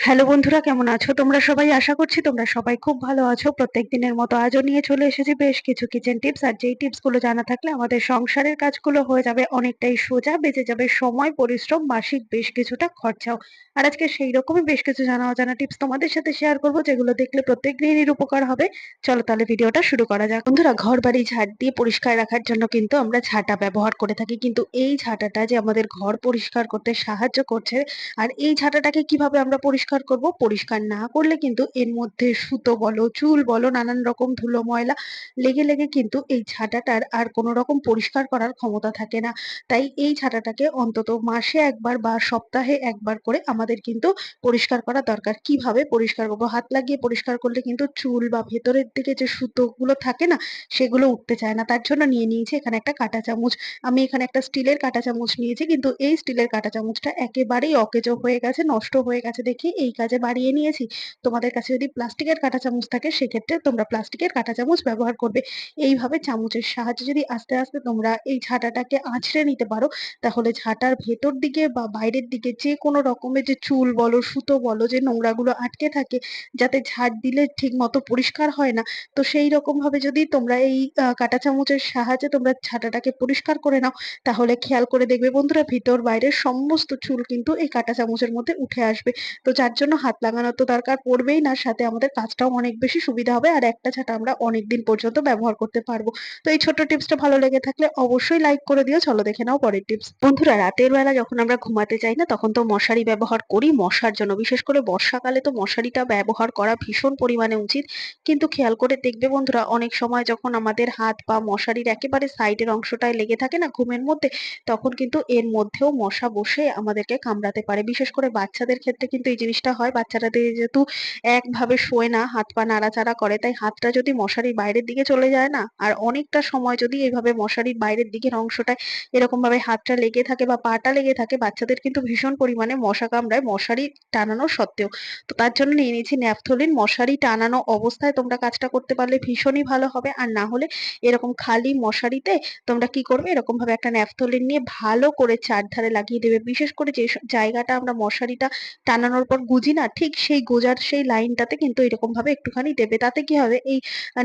Hello বন্ধুরা, কেমন আছো তোমরা সবাই? আশা করছি তোমরা সবাই খুব ভালো আছো। প্রত্যেক দিনের মতো আজও নিয়ে চলে এসেছি বেশ কিছু কিচেন টিপস। আর যেই টিপস গুলো জানা থাকলে আমাদের সংসারের কাজগুলো হয়ে যাবে অনেকটাই সোজা, বেঁচে যাবে সময়, পরিশ্রম, মাসিক বেশ কিছুটা খরচাও। আর আজকে সেই রকমই বেশ কিছু জানা অজানা টিপস তোমাদের সাথে শেয়ার করবো, যেগুলো দেখলে প্রত্যেক গৃহিণীর উপকার হবে। চলো তাহলে ভিডিওটা শুরু করা যাক। বন্ধুরা, ঘর বাড়ি ঝাড় দিয়ে পরিষ্কার রাখার জন্য কিন্তু আমরা ঝাঁটা ব্যবহার করে থাকি, কিন্তু এই ঝাঁটাটা যে আমাদের ঘর পরিষ্কার করতে সাহায্য করছে, আর এই ঝাঁটাটাকে কিভাবে আমরা পরিষ্কার করব? পরিষ্কার না করলে কিন্তু এর মধ্যে সুতো বলো, চুল বলো, নানান রকম ধুলো ময়লা লেগে লেগে কিন্তু এই ঝাঁটাটার আর কোনো রকম পরিষ্কার করার ক্ষমতা থাকে না। তাই এই ঝাঁটাটাকে অন্তত মাসে একবার বা সপ্তাহে একবার করে আমাদের কিন্তু পরিষ্কার করা দরকার। কিভাবে পরিষ্কার করবো? হাত লাগিয়ে পরিষ্কার করলে কিন্তু চুল বা ভেতরের দিকে যে সুতোগুলো থাকে না, সেগুলো উঠতে চায় না। তার জন্য নিয়ে নিয়েছি এখানে একটা কাঁটা চামচ। আমি এখানে একটা স্টিলের কাঁটা চামচ নিয়েছি, কিন্তু এই স্টিলের কাঁটা চামচটা একেবারেই অকেজো হয়ে গেছে, নষ্ট হয়ে গেছে দেখে এই কাজে বাড়িয়ে নিয়েছি। তোমাদের কাছে যদি প্লাস্টিকের কাঁটা চামচ থাকে, সেক্ষেত্রে তোমরা প্লাস্টিকের কাঁটা চামচ ব্যবহার করবে। এইভাবে চামচের সাহায্যে যদি আস্তে আস্তে তোমরা এই ঝাঁটাটাকে আঁচড়ে নিতে পারো, তাহলে ঝাঁটার ভেতর দিকে বা বাইরের দিকে যে কোনো রকমের যে চুল বলো, সুতো বলো, যে নোংরাগুলো আটকে থাকে, যাতে ঝাড় দিলে ঠিক মতো পরিষ্কার হয় না, তো সেই রকম ভাবে যদি তোমরা এই কাঁটা চামচের সাহায্যে তোমরা ঝাঁটাটাকে পরিষ্কার করে নাও, তাহলে খেয়াল করে দেখবে বন্ধুরা, ভিতর বাইরের সমস্ত চুল কিন্তু এই কাঁটা চামচের মধ্যে উঠে আসবে। তো যার জন্য হাত লাগানোর তো দরকার পড়বেই না, সাথে আমাদের কাজটাও অনেক বেশি সুবিধা হবে, আর একটা ঝাঁটা আমরা অনেকদিন পর্যন্ত ব্যবহার করতে পারবো। তো এই ছোট্ট টিপসটা ভালো লেগে থাকলে অবশ্যই লাইক করে দিও। চলো দেখে নাও পরের টিপস। বন্ধুরা, রাতের বেলা যখন আমরা ঘুমাতে যাই না, তখন তো মশারি ব্যবহার করি মশার জন্য। বিশেষ করে বর্ষাকালে তো মশারিটা ব্যবহার করা ভীষণ পরিমাণে উচিত। কিন্তু খেয়াল করে দেখবে বন্ধুরা, অনেক সময় যখন আমাদের হাত পা মশারির একেবারে সাইডের অংশটায় লেগে থাকে না ঘুমের মধ্যে, তখন কিন্তু এর মধ্যেও মশা বসে আমাদেরকে কামড়াতে পারে। বিশেষ করে বাচ্চাদের ক্ষেত্রে কিন্তু এই জিনিসটা হয়। বাচ্চারা যেহেতু একভাবে শোয় না, হাত পা নাড়াচাড়া করে, তাই হাতটা যদি মশারির বাইরের দিকে চলে যায় না, আর অনেকটা সময় যদি এইভাবে মশারির বাইরের দিকের অংশটায় এরকম ভাবে হাতটা লেগে থাকে বা পাটা লেগে থাকে, বাচ্চাদের কিন্তু ভীষণ পরিমাণে মশা কামড়ায় মশারি টানানো সত্ত্বেও। তো তার জন্য নিয়ে নিয়েছি ন্যাপথলিন। মশারি টানানো অবস্থায় তোমরা কাজটা করতে পারলে ভীষণই ভালো হবে। আর না হলে এরকম খালি মশারিতে তোমরা কি করবে, এরকম ভাবে একটা ন্যাপথলিন নিয়ে ভালো করে চারধারে লাগিয়ে দেবে। বিশেষ করে যে জায়গাটা আমরা মশারিটা টানানোর পর গুজি না, ঠিক সেই গোজার সেই লাইনটাতে কিন্তু এরকম ভাবে একটুখানি দেবে। তাতে কি হবে, এই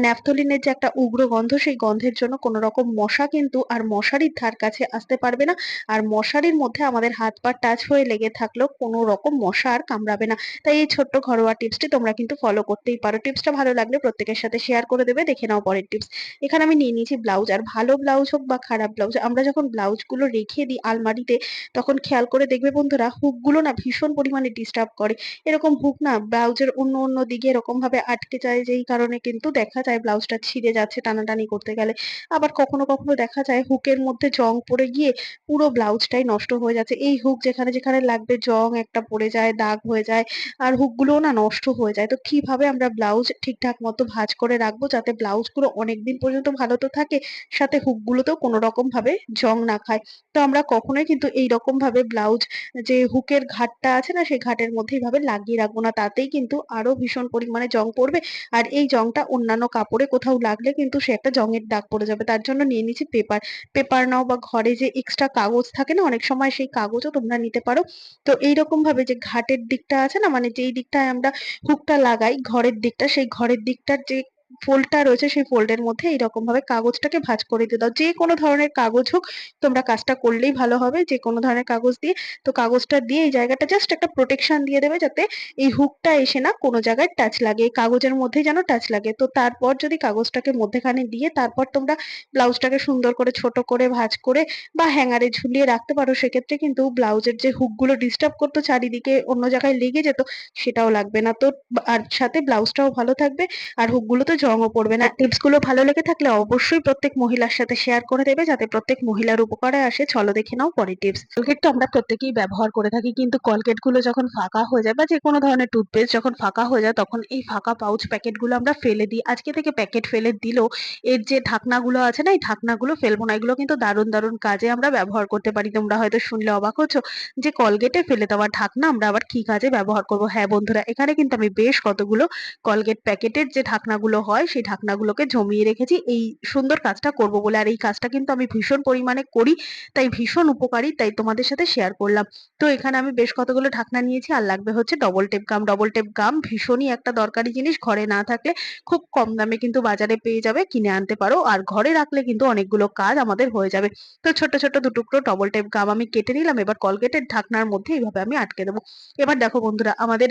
ন্যাপথলিনের যে একটা উগ্র গন্ধ, সেই গন্ধের জন্য কোনো রকম মশা কিন্তু আর মশারির ধার কাছে আসতে পারবে না। আর মশারির মধ্যে আমাদের হাত পা টাচ হয়ে লেগে থাকলেও কোনো রকম মশা আর কামড়াবে না। তাই এই ছোট্ট ঘরোয়া টিপসটি তোমরা কিন্তু ফলো করতেই পারো। টিপসটা ভালো লাগলে প্রত্যেকের সাথে শেয়ার করে দেবে। দেখে নাও পরের টিপস। এখানে আমি নিয়ে নিয়েছি ব্লাউজ। আর ভালো ব্লাউজ হোক বা খারাপ ব্লাউজ, আমরা যখন ব্লাউজ গুলো রেখে দিই আলমারিতে, তখন খেয়াল করে দেখবে বন্ধুরা, হুক গুলো না ভীষণ পরিমাণে ডিস্টার্ব করে। এরকম হুক না ব্লাউজের অন্য অন্য দিকে এরকম ভাবে আটকে যায়, যেই কারণে কিন্তু দেখা যায় ব্লাউজটা ছিঁড়ে যাচ্ছে টানাটানি করতে গেলে। আবার কখনো কখনো দেখা যায় হুকের মধ্যে জং পড়ে গিয়ে পুরো ব্লাউজটাই নষ্ট হয়ে যাচ্ছে। এই হুক যেখানে যেখানে লাগবে জং একটা পড়ে যায়, দাগ হয়ে যায়, আর হুক গুলোও না নষ্ট হয়ে যায়। তো কিভাবে আমরা ব্লাউজ ঠিকঠাক মতো ভাঁজ করে রাখবো, যাতে ব্লাউজ গুলো অনেকদিন পর্যন্ত ভালো তো থাকে, সাথে হুক গুলোতেও কোনো রকম ভাবে জং না খায়। তো আমরা কখনোই কিন্তু এইরকম ভাবে ব্লাউজ যে হুকের ঘাটটা আছে না, সেই ঘাটের মধ্যে এইভাবে লাগিয়ে রাখবো না, তাতেই কিন্তু আরো ভীষণ পরিমাণে জং পড়বে। আর এই জংটা অন্যান্য কাপড়ে কোথাও লাগলে কিন্তু সে একটা জংয়ের দাগ পড়ে যাবে। তার জন্য নিয়ে নিচ্ছি পেপার। পেপার নাও, বা ঘরে যে এক্সট্রা কাগজ থাকে না, অনেক সময় সেই কাগজও তোমরা নিতে পারো। তো এইরকম ভাবে যে ঘাটের দিকটা আছে না, মানে যেই দিকটায় আমরা হুকটা লাগাই, ঘরের দিকটা, সেই ঘরের দিকটার যে ফোল্ডটা রয়েছে, সেই ফোল্ডের মধ্যে এইরকম ভাবে কাগজটাকে ভাঁজ করে দিয়ে দাও। যে কোনো ধরনের কাগজ হোক, তোমরা কাজটা করলেই ভালো হবে, যে কোনো ধরনের কাগজ দিয়ে। তো কাগজটা দিয়ে এই জায়গাটা জাস্ট একটা প্রোটেকশন দিয়ে দেবে, যাতে এই হুকটা এসে না কোনো জায়গায় টাচ লাগে, এই কাগজের মধ্যেই যেন টাচ লাগে। তো তারপর যদি কাগজটাকে মধ্যেখানে দিয়ে তারপর তোমরা ব্লাউজটাকে সুন্দর করে ছোট করে ভাঁজ করে বা হ্যাঙ্গারে ঝুলিয়ে রাখতে পারো, সেক্ষেত্রে কিন্তু ব্লাউজের যে হুক গুলো ডিস্টার্ব করতো, চারিদিকে অন্য জায়গায় লেগে যেত, সেটাও লাগবে না। তো আর সাথে ব্লাউজটাও ভালো থাকবে, আর হুক গুলোতে জংও পড়বে না। টিপস গুলো ভালো লেগে থাকলে অবশ্যই প্রত্যেক মহিলার সাথে শেয়ার করে দেবে, যাতে প্রত্যেক মহিলার উপকারে আসে। চলো দেখে নাও পরের টিপস। কলগেট তো আমরা প্রত্যেকেই ব্যবহার করে থাকি, কিন্তু কলগেট গুলো যখন ফাঁকা হয়ে যায়, বা যে কোনো ধরনের টুথপেস্ট যখন ফাঁকা হয়ে যায়, তখন এই ফাঁকা পাউচ প্যাকেট গুলো আমরা ফেলে দিই। আজকে থেকে প্যাকেট ফেলে দিলেও এর যে ঢাকনাগুলো আছে না, এই ঢাকনাগুলো ফেলবো না। এগুলো কিন্তু দারুণ দারুণ কাজে আমরা ব্যবহার করতে পারি। তোমরা হয়তো শুনলে অবাক হচ্ছো যে কলগেটে ফেলে দেওয়া ঢাকনা আমরা আবার কি কাজে ব্যবহার করব। হ্যাঁ বন্ধুরা, এখানে কিন্তু আমি বেশ কতগুলো কলগেট প্যাকেটের যে ঢাকনাগুলো হয় সেই ঢাকনাগুলোকে জমিয়ে রেখেছি এই সুন্দর কাজটা করব বলে। আর এই কাজটা কিন্তু আমি ভীষণ পরিমাণে করি, তাই ভীষণ উপকারী, তাই তোমাদের সাথে শেয়ার করলাম। তো এখানে আমি বেশ কতগুলো ঢাকনা নিয়েছি, আর লাগবে হচ্ছে ডবল টেপ গাম। ডবল টেপ গাম ভীষণই একটা দরকারি জিনিস, ঘরে না থাকলে খুব কম দামে কিন্তু বাজারে পেয়ে যাবে, কিনে আনতে পারো। আর ঘরে রাখলে কিন্তু অনেকগুলো কাজ আমাদের হয়ে যাবে। তো ছোট্ট ছোট্ট দুটুকরো ডবল টেপ গাম আমি কেটে নিলাম। এবার কলগেটের ঢাকনার মধ্যে এইভাবে আমি আটকে দেবো। এবার দেখো বন্ধুরা, আমাদের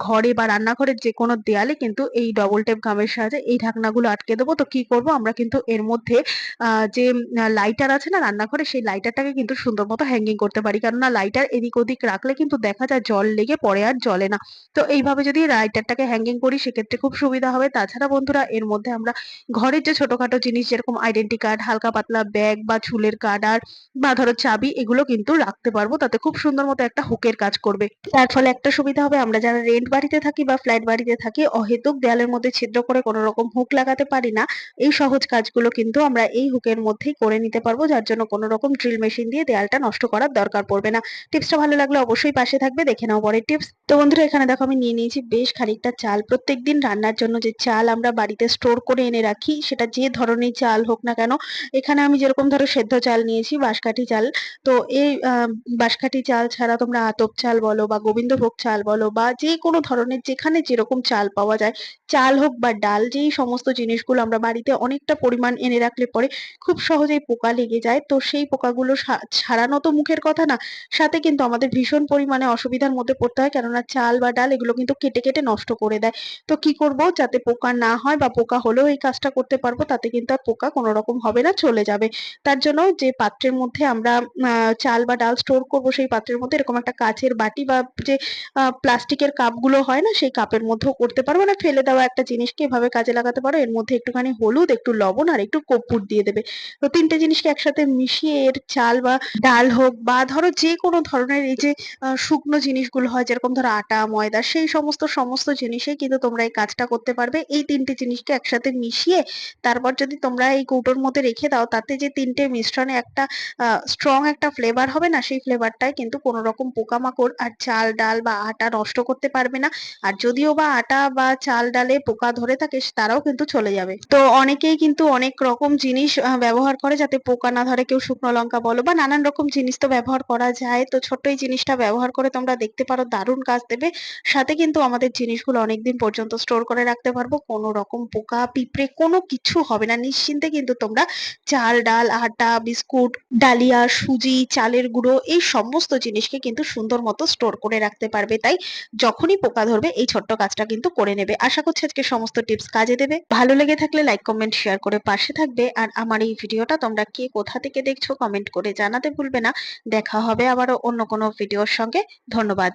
ঘরে বা রান্নাঘরের যে কোনো দেয়ালে কিন্তু এই ডবল টেপ গামের সাহায্যে এই ঢাকনাগুলো আটকে দেবো। তো কি করব, আমরা কিন্তু এর মধ্যে যে লাইটার আছে না রান্নাঘরে, সেই লাইটারটাকে কিন্তু সুন্দর মতো হ্যাঙ্গিং করতে পারি, কেননা লাইটার এদিক ওদিক রাখলে কিন্তু দেখা যায় জল লেগে পরে আর জ্বলে না। তো এইভাবে যদি লাইটারটাকে হ্যাঙ্গিং করি সেক্ষেত্রে খুব সুবিধা হবে। তাছাড়া বন্ধুরা, এর মধ্যে আমরা ঘরের যে ছোটখাটো জিনিস যেরকম আইডেন্টি কার্ড, হালকা পাতলা ব্যাগ বা চুলের কার্ডার বা ধরো চাবি, এগুলো কিন্তু রাখতে পারবো। তাতে খুব সুন্দর মতো একটা হুকের কাজ করবে। তার ফলে একটা সুবিধা হবে, আমরা যারা রেন্ট বাড়িতে থাকি বা ফ্ল্যাট বাড়িতে থাকি, অহেতুক দেয়ালের মধ্যে ছিদ্র করে কোনো রকম হুক লাগাতে পারি না। এই সহজ কাজগুলো কিন্তু আমরা এই হুকের মধ্যেই করে নিতে পারবো, যার জন্য কোনো রকম ড্রিল মেশিন দিয়ে দেয়ালটা নষ্ট করার দরকার পড়বে না। টিপসটা ভালো লাগলে অবশ্যই পাশে থাকবে, দেখে নাও পরের টিপস। তো বন্ধুরা, এখানে দেখো আমি নিয়ে নিয়েছি বেশ খানিকটা চাল। প্রত্যেকদিন রান্নার জন্য যে চাল আমরা বাড়িতে স্টোর করে এনে রাখি, সেটা যে ধরনের চাল হোক না কেন, এখানে আমি যেরকম ধরো সেদ্ধ চাল নিয়েছি, বাঁশকাঠি চাল। তো এই বাঁশকাঠি চাল ছাড়া তোমরা আতপ চাল বলো বা গোবিন্দভোগ চাল বলো বা যে কোনো ধরনের যেখানে যেরকম চাল পাওয়া যায়, চাল হোক বা ডাল, যেই সমস্ত জিনিসগুলো আমরা বাড়িতে অনেকটা পরিমাণ এনে রাখলে পরে খুব সহজেই পোকা লেগে যায়, তো সেই পোকাগুলো ছাড়ানো তো মুখের কথা না, সাথে কিন্তু আমাদের ভীষণ পরিমাণে অসুবিধার মধ্যে পড়তে হয়, কেননা চাল বা ডাল এগুলো কিন্তু কেটে কেটে নষ্ট করে দেয়। তো কি করব, যাতে পোকা না হয় বা পোকা হলেও এই কাজটা করতে পারবো, তাতে কিন্তু আর পোকা কোনো রকম হবে না, চলে যাবে। তার জন্য যে পাত্রের মধ্যে আমরা চাল বা ডাল স্টোর করব, সেই পাত্রের মধ্যে এরকম একটা কাচের বাটি বা যে প্লাস্টিকের কাপগুলো হয় না, সেই কাপের মধ্যেও করতে পারো। মানে ফেলে দেওয়া একটা জিনিসকে এভাবে কাজে লাগাতে পারো। এর মধ্যে একটুখানি হলুদ, একটু লবণ আর একটু কর্পূর দিয়ে দেবে। তো তিনটে জিনিসকে একসাথে মিশিয়ে এর চাল বা ডাল হোক বা ধরো যে কোনো ধরনের এই যে শুকনো জিনিসগুলো হয়, যেরকম ধরো আটা, ময়দা, সেই সমস্ত সমস্ত জিনিসেই কিন্তু তোমরা এই কাজটা করতে পারবে। এই তিনটে জিনিসকে একসাথে মিশিয়ে তারপর যদি তোমরা এই কৌটোর মধ্যে রেখে দাও, তাতে যে তিনটে মিশ্রণে একটা স্ট্রং একটা ফ্লেভার হবে না, সেই ফ্লেভারটাই কিন্তু কোনো রকম পোকামাকড় আর চাল ডাল বা আটা নষ্ট করতে পারবে না। আর যদিও বা আটা বা চাল ডালে পোকা ধরে থাকে, তারাও কিন্তু চলে যাবে। তো অনেকেই কিন্তু অনেক রকম জিনিস ব্যবহার করে যাতে পোকা না ধরে। কেউ শুকনো লঙ্কা বলো বা নানান রকম জিনিস তো ব্যবহার করা যায়। তো ছোট্ট এই জিনিসটা ব্যবহার করে তোমরা দেখতে পারো, দারুণ কাজ দেবে। সাথে কিন্তু আমাদের জিনিসগুলো অনেকদিন পর্যন্ত স্টোর করে রাখতে পারবো, কোনো রকম পোকা পিঁপড়ে কোনো কিছু হবে না। নিশ্চিন্তে কিন্তু তোমরা চাল ডাল আটা বিস্কুট ডালিয়া সুজি চালের গুঁড়ো এই সমস্ত জিনিসকে কিন্তু সুন্দর মতো স্টোর করে রাখতে পারবে। তাই যখনই পোকা ধরবে এই ছোট্ট কাজটা কিন্তু করে নেবে। আশা করছি আজকে সমস্ত টিপস কাজে দেবে। ভালো লেগে থাকলে লাইক কমেন্ট শেয়ার করে পাশে থাকবে। আর আমার এই ভিডিওটা তোমরা কে কোথা থেকে দেখছো কমেন্ট করে জানাতে ভুলবে না। দেখা হবে আবারও অন্য কোনো ভিডিওর সঙ্গে। ধন্যবাদ।